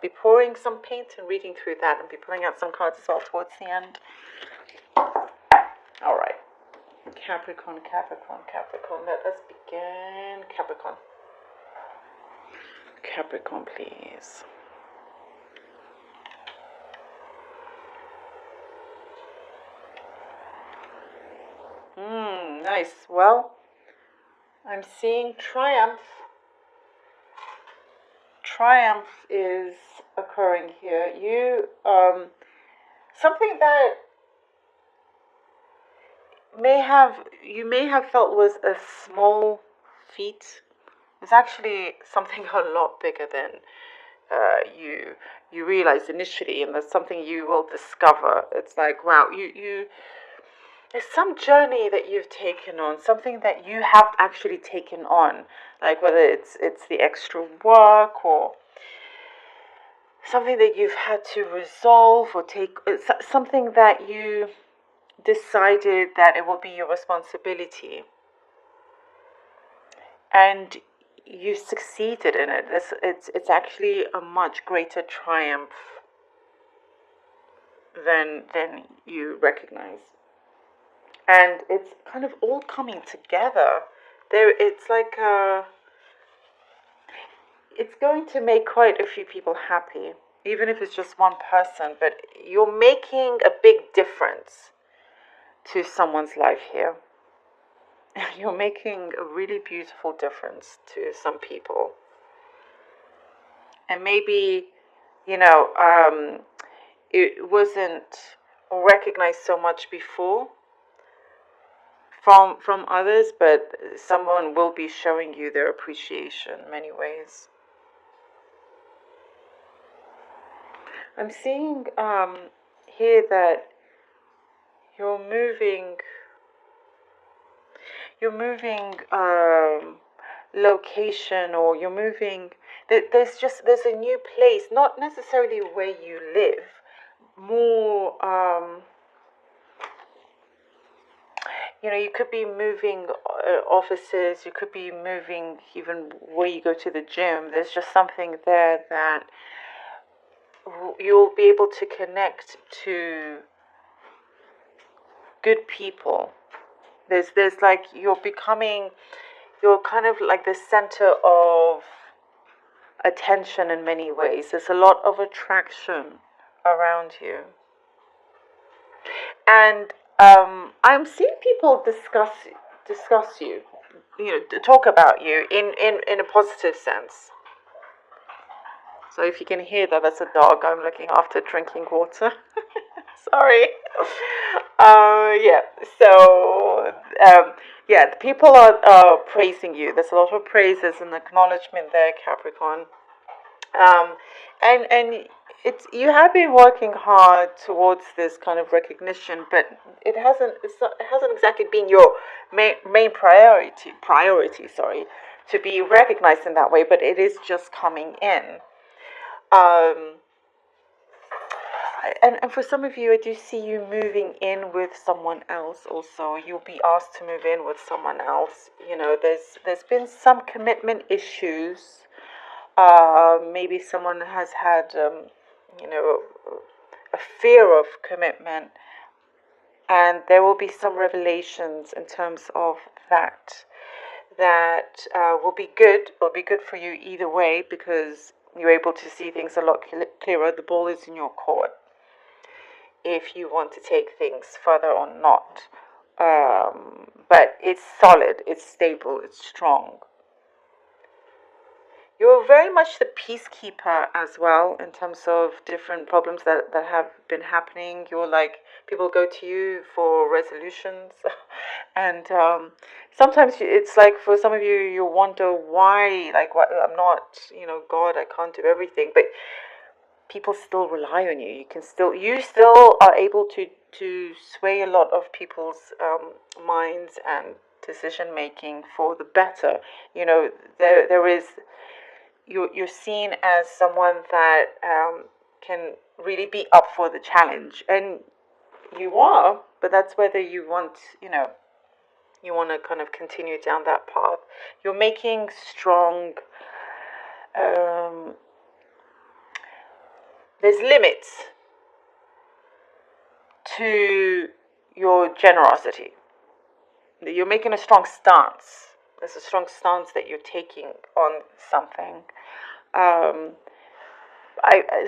be pouring some paint and reading through that, and be pulling out some cards as well towards the end. All right. Capricorn, Capricorn, Capricorn. Let us begin. Capricorn. Capricorn, please. Nice. Well, I'm seeing triumph. Triumph is occurring here. You, something that you may have felt was a small feat is actually something a lot bigger than you realized initially, and that's something you will discover. It's like, wow, you there's some journey that you've taken on, something that you have actually taken on, like whether it's the extra work or something that you've had to resolve or take, something that you decided that it will be your responsibility, and you succeeded in it. It's actually a much greater triumph than you recognize. And it's kind of all coming together. It's like it's going to make quite a few people happy, even if it's just one person. But you're making a big difference to someone's life here. You're making a really beautiful difference to some people. And maybe, it wasn't recognized so much before from others, but someone will be showing you their appreciation in many ways. I'm seeing here that you're moving location, or you're moving. There's a new place, not necessarily where you live, more. You could be moving offices, you could be moving even where you go to the gym. There's just something there that you'll be able to connect to good people. There's like you're kind of like the center of attention in many ways. There's a lot of attraction around you. And I'm seeing people discuss you, talk about you in a positive sense. So if you can hear that, that's a dog I'm looking after drinking water. Sorry. Yeah. So people are praising you. There's a lot of praises and acknowledgement there, Capricorn. And you have been working hard towards this kind of recognition, but it hasn't exactly been your main priority, sorry, to be recognized in that way, but it is just coming in. And for some of you, I do see you moving in with someone else also. You'll be asked to move in with someone else. There's been some commitment issues. Maybe someone has had, a fear of commitment, and there will be some revelations in terms of that will be good. Will be good for you either way, because you're able to see things a lot clearer. The ball is in your court if you want to take things further or not. But it's solid, it's stable, it's strong. You're very much the peacekeeper as well, in terms of different problems that have been happening. You're like, people go to you for resolutions. And sometimes it's like, for some of you, you wonder why, like, why I'm not, God, I can't do everything. But people still rely on you. You still are able to sway a lot of people's minds and decision making for the better. There is. You're seen as someone that can really be up for the challenge, and you are. But that's whether you want to kind of continue down that path. You're making strong there's limits to your generosity. You're making a strong stance. There's a strong stance that you're taking on something.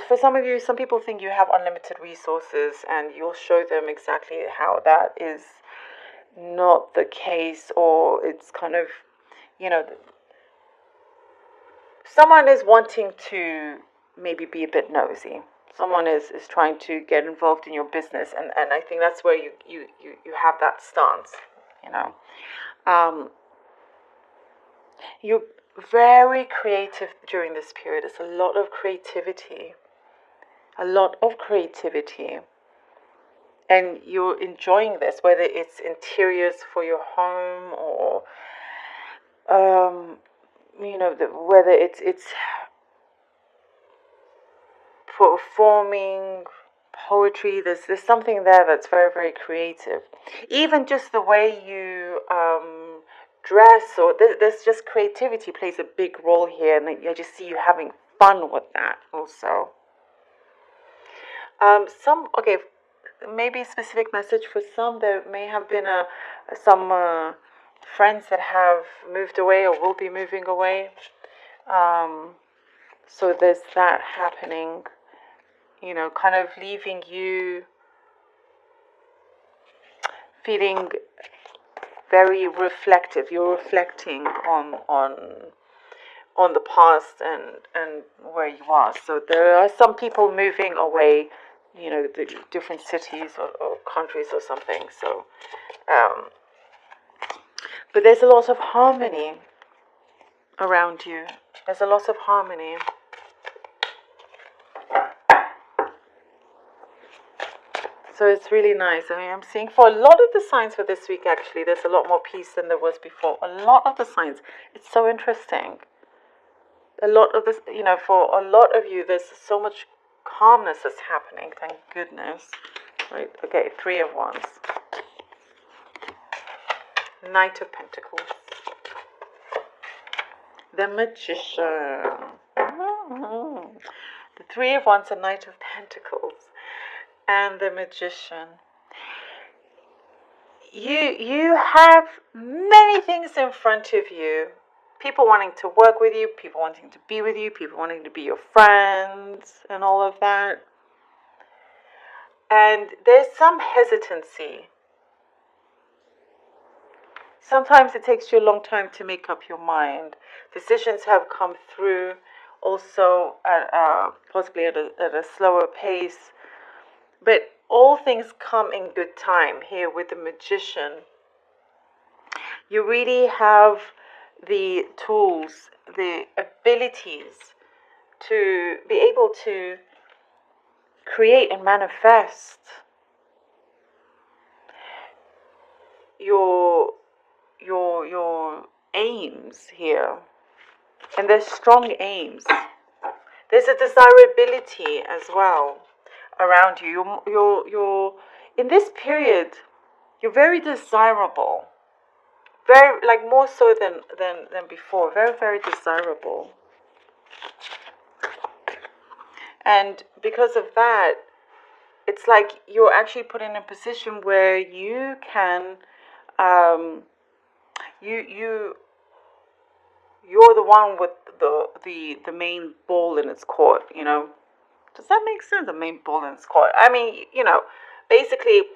For some of you, some people think you have unlimited resources, and you'll show them exactly how that is not the case, or it's kind of, you know, someone is wanting to maybe be a bit nosy. Someone is trying to get involved in your business, and I think that's where you have that stance, you know. You're very creative during this period. It's a lot of creativity. A lot of creativity. And you're enjoying this, whether it's interiors for your home or, whether it's performing poetry. There's something there that's very, very creative. Even just the way you dress, or there's just creativity plays a big role here, and I just see you having fun with that also. Maybe a specific message for some. There may have been some friends that have moved away or will be moving away. So there's that happening, kind of leaving you feeling very reflective. You're reflecting on the past and where you are. So there are some people moving away, the different cities or countries or something. So, but there's a lot of harmony around you. There's a lot of harmony. So it's really nice. I mean, I'm seeing for a lot of the signs for this week, actually, there's a lot more peace than there was before. A lot of the signs. It's so interesting. A lot of this, for a lot of you, there's so much calmness that's happening. Thank goodness. Right? Okay, 3 of Wands. Knight of Pentacles. The Magician. The 3 of Wands, a Knight of Pentacles. And the Magician. You have many things in front of you. People wanting to work with you, people wanting to be with you, people wanting to be your friends, and all of that. And there's some hesitancy. Sometimes it takes you a long time to make up your mind. Decisions have come through also at possibly at a slower pace. But all things come in good time here with the Magician. You really have the tools, the abilities to be able to create and manifest your aims here. And there's strong aims. There's a desirability as well around you. You're in this period, you're very desirable. Very, like, more so than before. Very, very desirable. And because of that, it's like you're actually put in a position where you can, you're the one with the main ball in its court, Does that make sense? The main ball in its court. I mean, basically,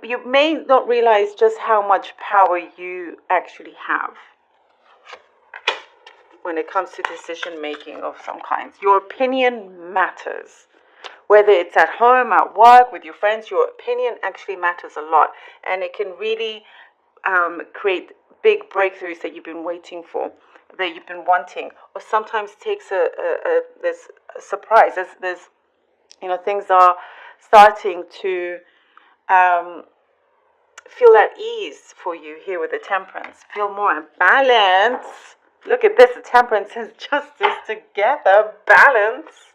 you may not realize just how much power you actually have when it comes to decision making of some kinds. Your opinion matters. Whether it's at home, at work, with your friends, your opinion actually matters a lot. And it can really create big breakthroughs that you've been waiting for, that you've been wanting. Or sometimes takes there's a surprise. There's things are starting to feel at ease for you here with the Temperance. Feel more in balance. Look at this, the Temperance and Justice together. Balance.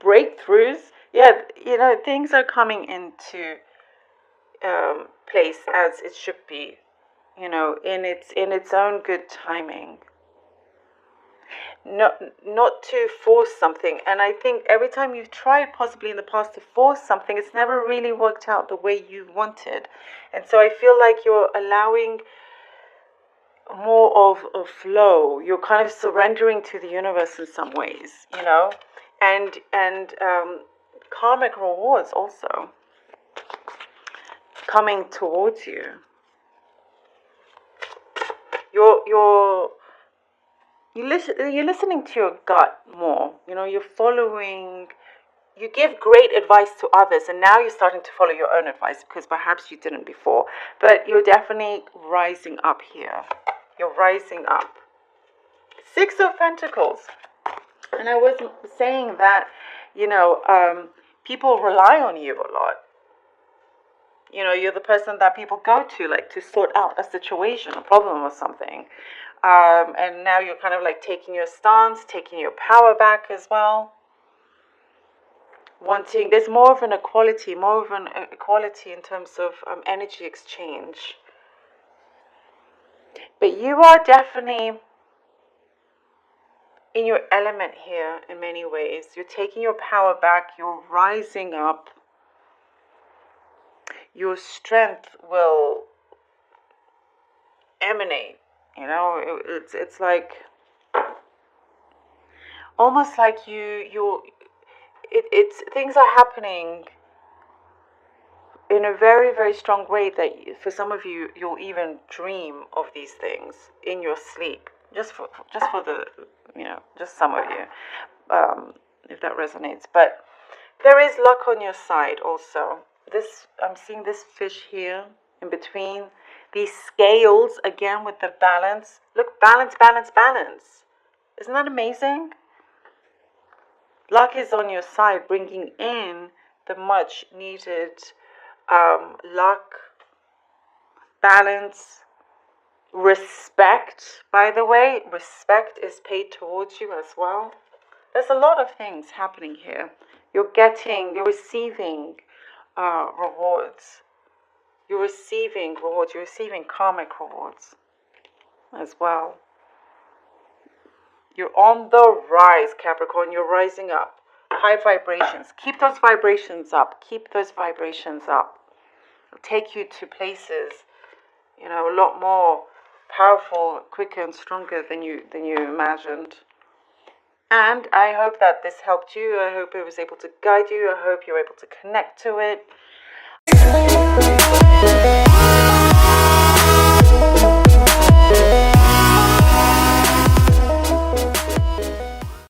Breakthroughs. Yeah, things are coming into place as it should be, in its own good timing. not not to force something. And I think every time you've tried possibly in the past to force something, it's never really worked out the way you wanted. And so I feel like you're allowing more of a flow. You're kind of surrendering to the universe in some ways, you know, and karmic rewards also coming towards you. You're listening to your gut more. You know, you're following. You give great advice to others, and now you're starting to follow your own advice because perhaps you didn't before. But you're definitely rising up here. You're rising up. Six of Pentacles. And I was saying that, you know, people rely on you a lot. You know, you're the person that people go to, like, to sort out a situation, a problem or something. And now you're kind of like taking your stance, taking your power back as well. There's more of an equality, in terms of energy exchange. But you are definitely in your element here in many ways. You're taking your power back, you're rising up. Your strength will emanate, you know, it's like almost like it's things are happening in a very, very strong way that for some of you, you'll even dream of these things in your sleep, just for the, you know, just some of you, if that resonates. But there is luck on your side also. I'm seeing this fish here in between these scales again with the balance. Look, balance, balance, balance. Isn't that amazing? Luck is on your side, bringing in the much needed luck, balance, respect. By the way, respect is paid towards you as well. There's a lot of things happening here. You're receiving rewards. You're receiving rewards. You're receiving karmic rewards as well. You're on the rise, Capricorn. You're rising up. High vibrations. Keep those vibrations up. Keep those vibrations up. It'll take you to places, you know, a lot more powerful, quicker and stronger than you imagined. And I hope that this helped you. I hope it was able to guide you. I hope you're able to connect to it.